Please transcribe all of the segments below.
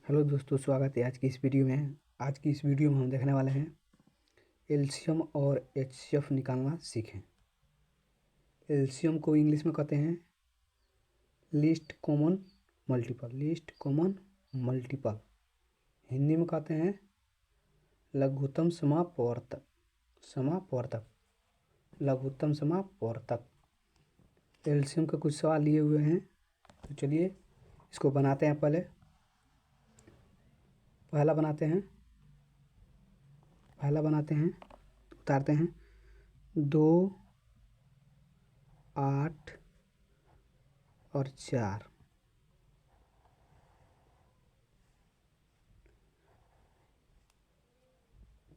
Hello दोस्तों, स्वागत है आज की इस वीडियो में। आज की इस वीडियो में हम देखने वाले हैं एलसीएम और एचसीएफ निकालना सीखें। एलसीएम को इंग्लिश में कहते हैं लीस्ट कॉमन मल्टीपल। हिंदी में कहते हैं लघुत्तम समापवर्तक। लघुत्तम समापवर्तक। एलसीएम के कुछ सवाल लिए हुए हैं, तो चलिए इसको बनाते हैं। पहला बनाते हैं, उतारते हैं 2, 8 और 4।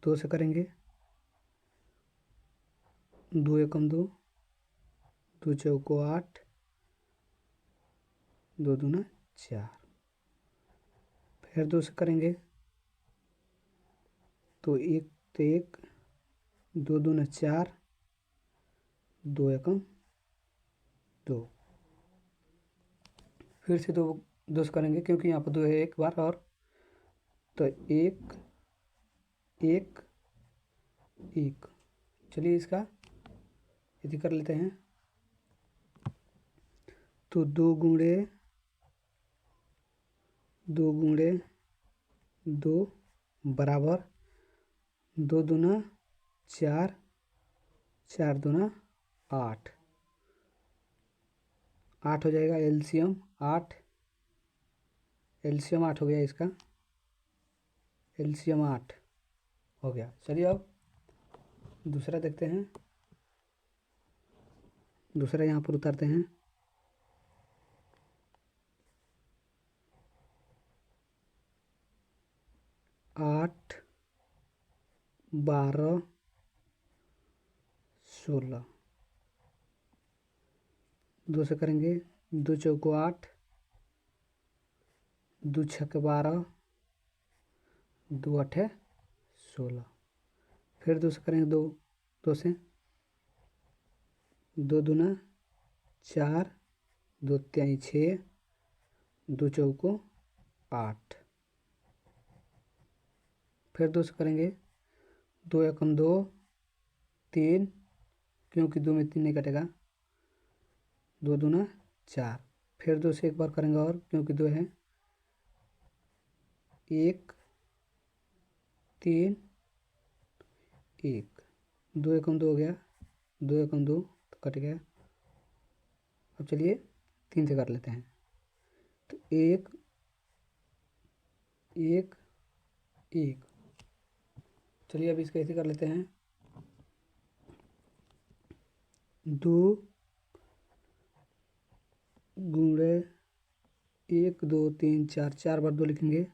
दो से करेंगे, 2 एकम 2, 2 चौको 8, 2 दूना 4। फिर 2 से करेंगे तो 1 तो 1, 2 दूना 4, 2 एकम 2। फिर से दो से करेंगे क्योंकि यहाँ पर 2 है एक बार और, तो 1 1 1। चलिए इसका यदि कर लेते हैं तो 2 गुणे 2 बराबर 2 दूना 4, 4 दूना 8। 8 हो जाएगा एलसीएम 8। एलसीएम 8 हो गया इसका। एलसीएम 8 हो गया। चलिए अब दूसरा देखते हैं। दूसरा यहाँ पर उतारते हैं 8, 12, 16। 2 से करेंगे, 2 चौको 8, 2 छक्के 12, 2 अठे 16। फिर 2 से करेंगे, 2 से 2 दूना 4, 2 त्याई 6, 2 चौको 8। फिर 2 से करेंगे, 2 एकम 2, 3, क्योंकि 2 में 3 नहीं कटेगा, 2 दूना 4। फिर 2 से एक बार करेंगे और, क्योंकि 2 है, 1 3 1। 2 एकम 2 हो गया, 2 एकम 2 तो कट गया। अब चलिए 3 से कर लेते हैं, तो 1 1 1। चलिए अब इसको ऐसे कर लेते हैं, 2 गुणे 1 2 3 4, 4 बार 2 लिखेंगे,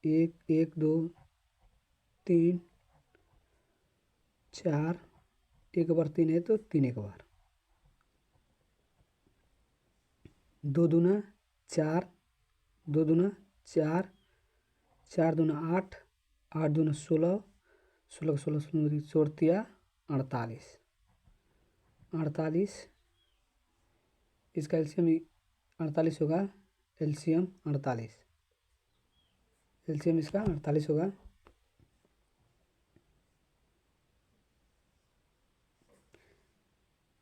1 1 2 3 4। एक बार 3 है तो 3 एक बार, 2 दूना 4, 2 दूना 4, 4 दूना 8, 8 दूना 16, 16 16 16 48। 48 इसका एलसीएम 48 होगा। एलसीएम 48, एलसीएम इसका 48 होगा।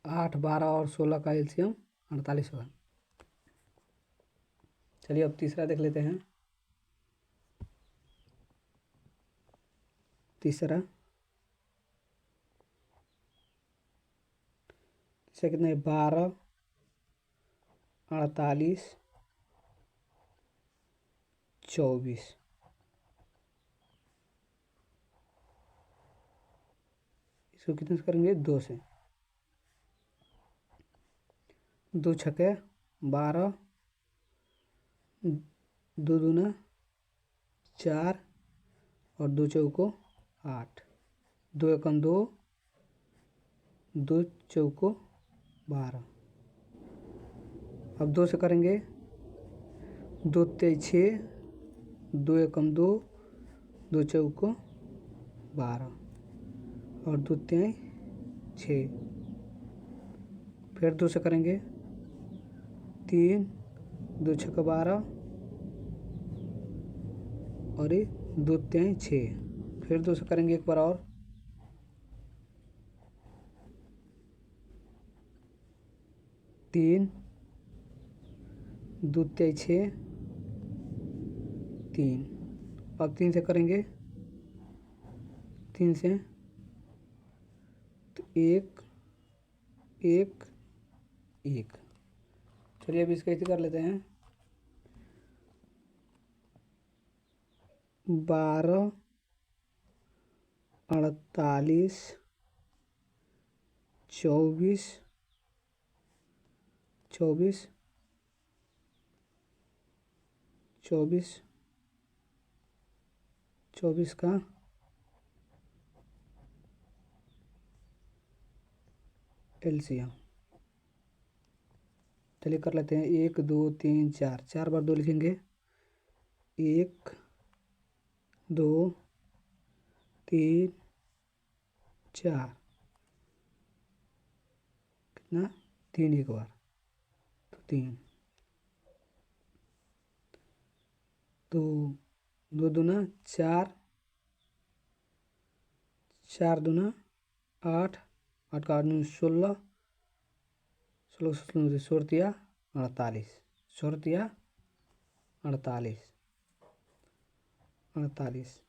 आठ 12 और 16 का एलसीएम 48 होगा। चलिए अब तीसरा देख लेते हैं। तीसरा कितना है, 12, 48, 24। इसको कितने से करेंगे, 2 से। 2 छक्के 12, 2 दूना 4 और 2 चौको 8, 2 एकम 2, 2 चौको 12। अब 2 से करेंगे, 2 तेई 6, 2 एकम 2, 2 चौको 12 और 2 तेई 6। फिर 2 से करेंगे, 3 2 छक्का 12, और ये 2 तिहाई 6। फिर 2 से करेंगे एक बार और, 3, 2 तिहाई 6, 3। अब 3 से करेंगे, 3 से तो 1 1 1। चलिए अब इसका ऐसे कर लेते हैं, 12, 48, 24, 24, 24, 24 का एलसीएम। चलिए कर लेते हैं, 1 2 3 4, 4 बार 2 लिखेंगे, 1 2 3 4, कितना 3 एक बार, तो 3, 2 2 दूना 4, 4 दूना 8, 8 का 8 दूनी 16, 16 16 सोरतिया 48, सोरतिया 48, 48।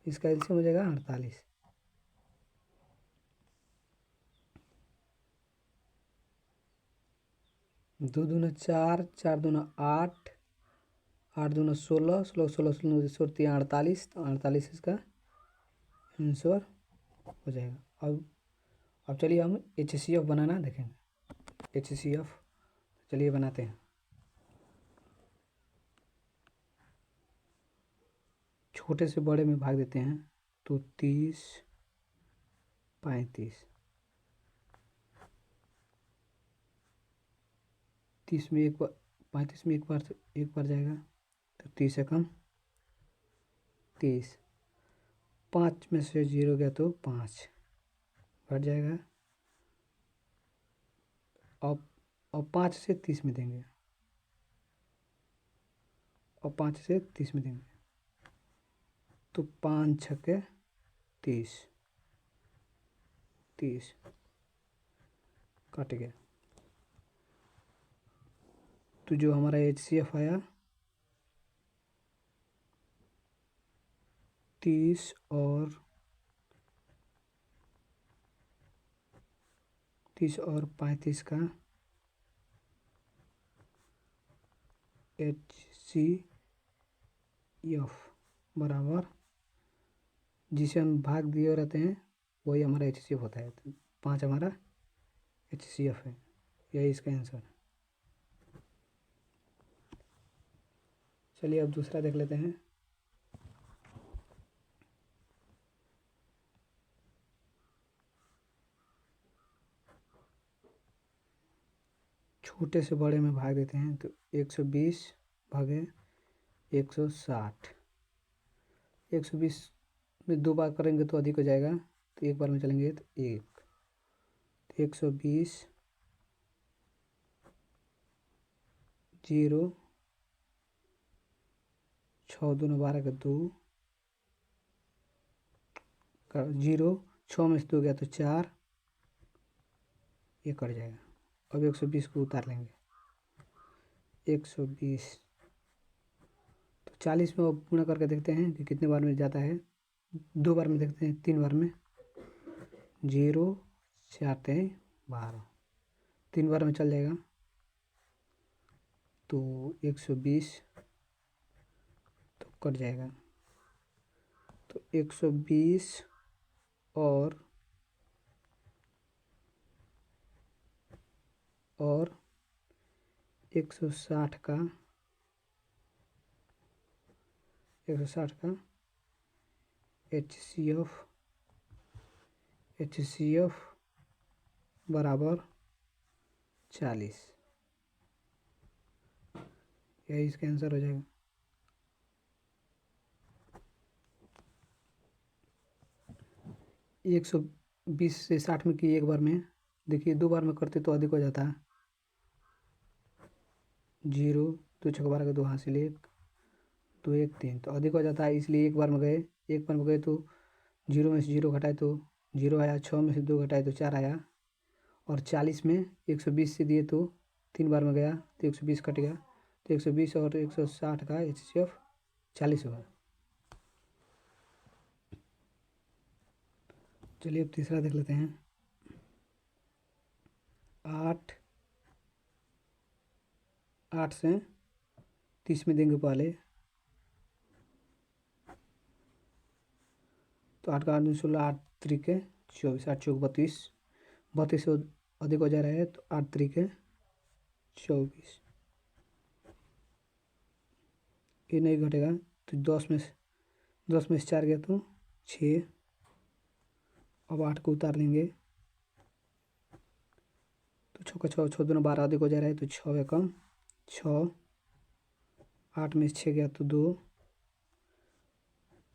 इसका एलसीएम हो जाएगा 48। 2 दूना 4, 4 दूना 8, 8 दूना 16, 16 16 16 सोरतिया 48, तो 48 इसका आंसर हो जाएगा। अब चलिए हम HCF बनाना देखेंगे। HCF चलिए बनाते हैं। छोटे से बड़े में भाग देते हैं, तो 30 35, 30 में एक बार, 35 में एक बार जाएगा, तो 30 से कम 30, 5 में से 0 गया तो 5 घट जाएगा। अब 5 से 30 में देंगे, और 5 से 30 में देंगे, तो 5 छक्के 30, 30 कट गया। तो जो हमारा HCF आया 30 और 35 का HCF बराबर, जिसे हम भाग दिए रहते हैं वही हमारा HCF होता है। तो 5 हमारा HCF है, यही इसका आंसर है। चलिए अब दूसरा देख लेते हैं। छोटे से बड़े में भाग देते हैं, तो 120 भागे 160, 120 में 2 बार करेंगे तो अधिक हो जाएगा, तो एक बार में चलेंगे तो 120 0 6 दूना 12 का 2 का 0, 6 में से 2 गया तो 4, ये कट जाएगा। अब 120 को उतार लेंगे, 120 तो 40 में अब गुणा करके देखते हैं कि कितने बार में जाता है। 2 बार में देखते हैं, 3 बार में, 0 4 3 12, 3 बार में चल जाएगा, तो 120 तो कट जाएगा। तो 120 और 160 का HCF बराबर 40, यही इसका आंसर हो जाएगा। एक 120 से 60 में की एक बार में, देखिए 2 बार में करते तो अधिक हो जाता है, 0 2 6 12 का 2 हासिल 1, तो 1 3 तो अधिक हो जाता है, इसलिए एक बार में गए। एक बार में गए तो 0 में से 0 घटाए तो 0 आया, 6 में से 2 घटाए तो 4 आया, और 40 में 120 से दिए तो 3 बार में गया तो 120 कट गया, तो 120 और 160 का HCF 40 होगा। चलिए अब तीसरा देख लेते हैं। 8 से 30 में देंगे पहले, तो 8 का 8 16, 8 त्रिके 24, 8 चौक 32, 32 से अधिक हो जा रहा है तो 8 त्रिके 24, ये नहीं घटेगा तो 10 में से 4 गया तो 6। अब 8 को उतार लेंगे तो 6 का 6 6 दूना 12, अधिक हो जा रहा है तो 6 एकम 6, 8 में से 6 गया तो 2।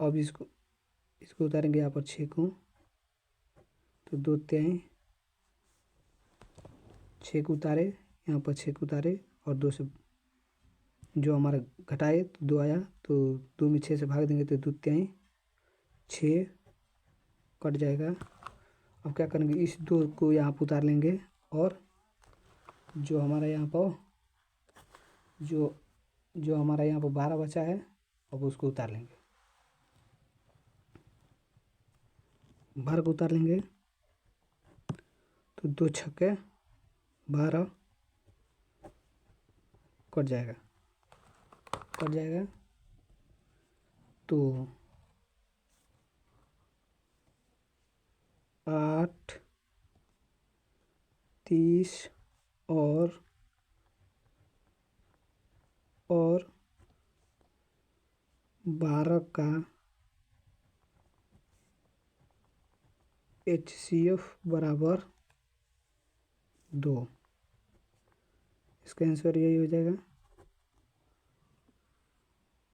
अब इसको उतारेंगे यहाँ पर 6 को, तो 2 त्याई 6 को उतारे, यहाँ पर 6 को उतारे और 2 से जो हमारा घटाए तो 2 आया, तो 2 में 6 से भाग देंगे तो 2 त्याई 6 कट जाएगा। अब क्या करेंगे, इस 2 को यहाँ पर उतार लेंगे, और जो हमारा यहाँ पर जो हमारा यहाँ पर 12 बचा है अब उसको उतार लेंगे। 12 को उतार लेंगे तो 2 छक्के 12 कट जाएगा तो 8 30 और 12 का HCF बराबर 2। इसका आंसर यही हो जाएगा।